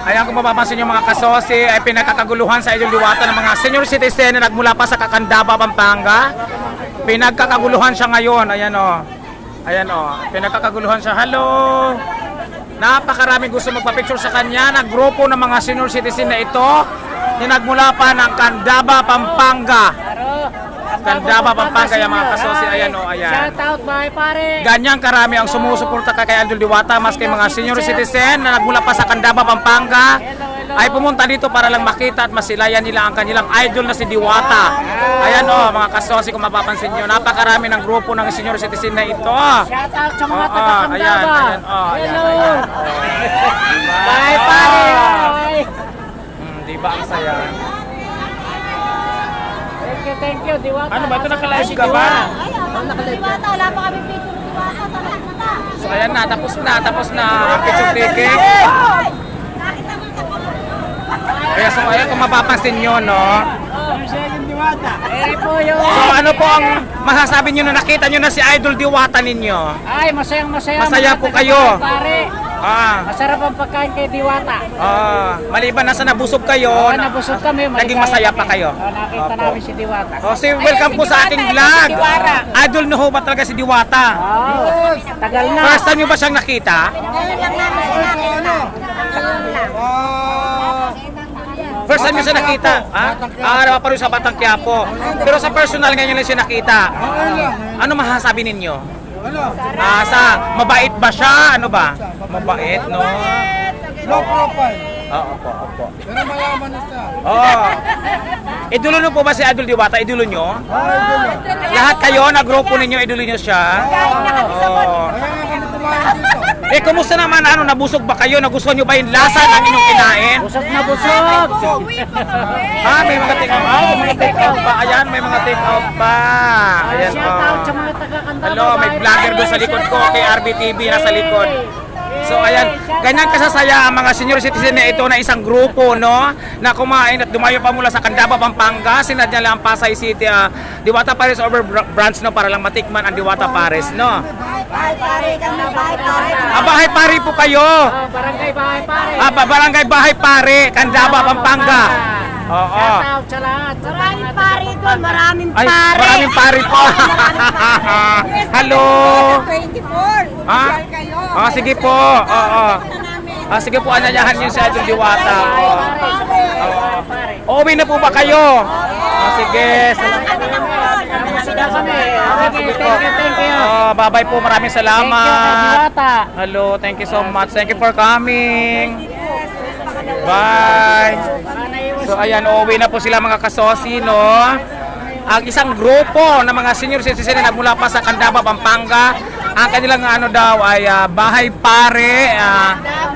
Ayan, kung mapapansin yung mga kasosi, ay pinagkakaguluhan sa Idol Diwata ng mga senior citizen na nagmula pa sa Cacandaba, Pampanga. Pinagkakaguluhan siya ngayon. Ayan o. Ayan o. Pinagkakaguluhan siya. Hello! Napakaraming gusto magpa-picture sa kanya. Naggrupo ng mga senior citizen na ito. Nagmula pa ng Candaba, Pampanga. Candaba, Pampanga, yung mga kasosi. Ayan o, ayan. Shout out, bye pare. Ganyan karami ang sumusuporta kay Idol Diwata, maski mga senior citizen na nagmula pa sa Candaba, Pampanga, ay pumunta dito para lang makita at masilayan nila ang kanilang idol na si Diwata. Ayan o, mga kasosi, kung mapapansin nyo, napakarami ng grupo ng senior citizen na ito. Shout out sa mga taga-Candaba. Ayan, ayan, oh, ayan, Hello. ayan. Bye pare. Bye. Diba ang saya? Thank you, Diwata. Ano ba ito, naka-live ka ba? Diwata, wala pa kami picture Diwata. Sarap na ta. So ayan na, tapos na ang picture taking. Kaya so ayan, kung mapapansin nyo, no? Po yun. So ano po ang masasabi nyo na nakita nyo na si Idol Diwata ninyo? Ay, masayang-masaya. Masaya mga po kayo. Pare. Masarap ang pagkain kay Diwata. Maliban na sa nabusog kayo, Nabusog kami. naging masaya pa kayo. Nakita Opo. namin si Diwata. So welcome po sa ating vlog. Idol na ho ba talaga si Diwata? Tagal na. First time nyo ba siyang nakita? Ngayon lang namin siya nakita. First time nyo siya nakita? Naman pa rin sa Batang Quiapo. Pero sa personal ngayon lang siya nakita. Ano masasabi ninyo? Mabait ba siya? Ano ba? Mabait, no? Low profile. Opo. Pero mayaman na siya. Idolo nyo po ba si Idol Diwata? Idolo nyo? Lahat kayo, na grupo ninyo, idolo nyo siya? Kaya nga kami kumain dito. Kumusta naman? Nabusog ba kayo? Nagustuhan nyo ba yung lasa ng inyong kinain? Busog na busog. May mga take out. May mga take out pa. Ayan, may mga take out pa. Ayan, Shout out sa mga taga-Candaba. Hello, may vlogger doon sa likod ko, kay RBTV nasa likod. So ayan, ganyan kasasaya ang mga senior citizen na ito na isang grupo, no, na kumain at dumayo pa mula sa Candaba, Pampanga, sinadya lang ang Pasay City, Diwata Pares over branch, no, para lang matikman ang Diwata Pares, no. Bye pare, kami bye pare. Bahay Pare po kayo. Barangay Bahay Pare. Barangay Bahay Pare, Candaba, Pampanga. Oo. Shout out sa lahat. Maraming pare doon, maraming Ay, pare. maraming pare po. Hello. 24. Ha? Sige po. Oo. Sige po, anyayahan niyo si Idol Diwata. Uwi na po ba kayo? Sige. Thank you. Bye-bye po. Maraming Thank you, salamat. Diwata. Hello. Thank you so much. Thank you for coming. Bye. So ayan, uuwi na po sila mga kasosi, no? Ang isang grupo ng mga senior citizen na nagmula pa sa Candaba, Pampanga. Ang kanilang ano daw ay Bahay Pare,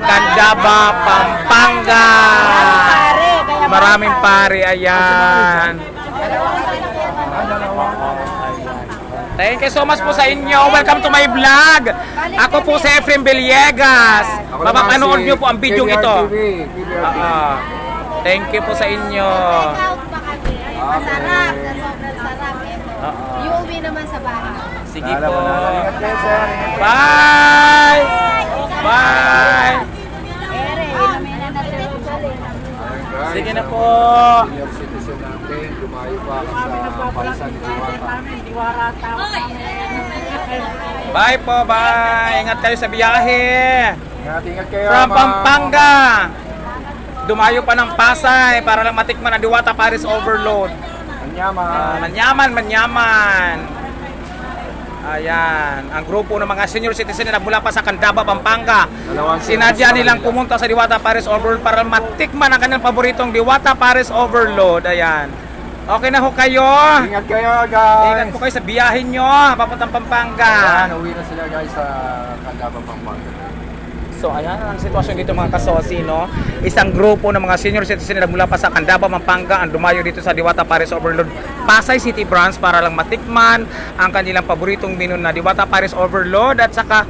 Candaba, Pampanga. Maraming pare, ayan. Thank you so much po sa inyo. Welcome to my vlog. Ako po si Efrem Villegas. Mapapanood nyo po ang video ito. Thank you po sa inyo. Masarap, sobrang sarap. Iuwi naman sa bahay. Sige po. Bye! Bye! Sige na po. Senior citizen natin, lumayo pa sa palisan ni Diwata. Bye po, bye. Ingat kayo sa biyahe. Ingat kayo. From Pampanga. Dumayo pa ng Pasay para lang matikman ang Diwata Pares Overload. Manyaman. Manyaman. Ayan, ang grupo ng mga senior citizen na mula pa sa Candaba, Pampanga. Sinadya nilang pumunta sa Diwata Pares Overload para matikman ang kanilang paboritong Diwata Pares Overload. Ayan. Okay na ho kayo. Ingat kayo, guys. Ingat po kayo sa biyahin nyo, papuntang Pampanga. Ayan, uwi na sila guys sa Candaba, Pampanga. So ayan ang sitwasyon dito mga kasosi, no? Isang grupo ng mga senior citizen na mula pa sa Candaba, Pampanga ang dumayo dito sa Diwata Pares Overload Pasay City Branch para lang matikman ang kanilang paboritong menu na Diwata Pares Overload at saka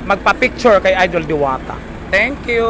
magpa-picture kay Idol Diwata. Thank you!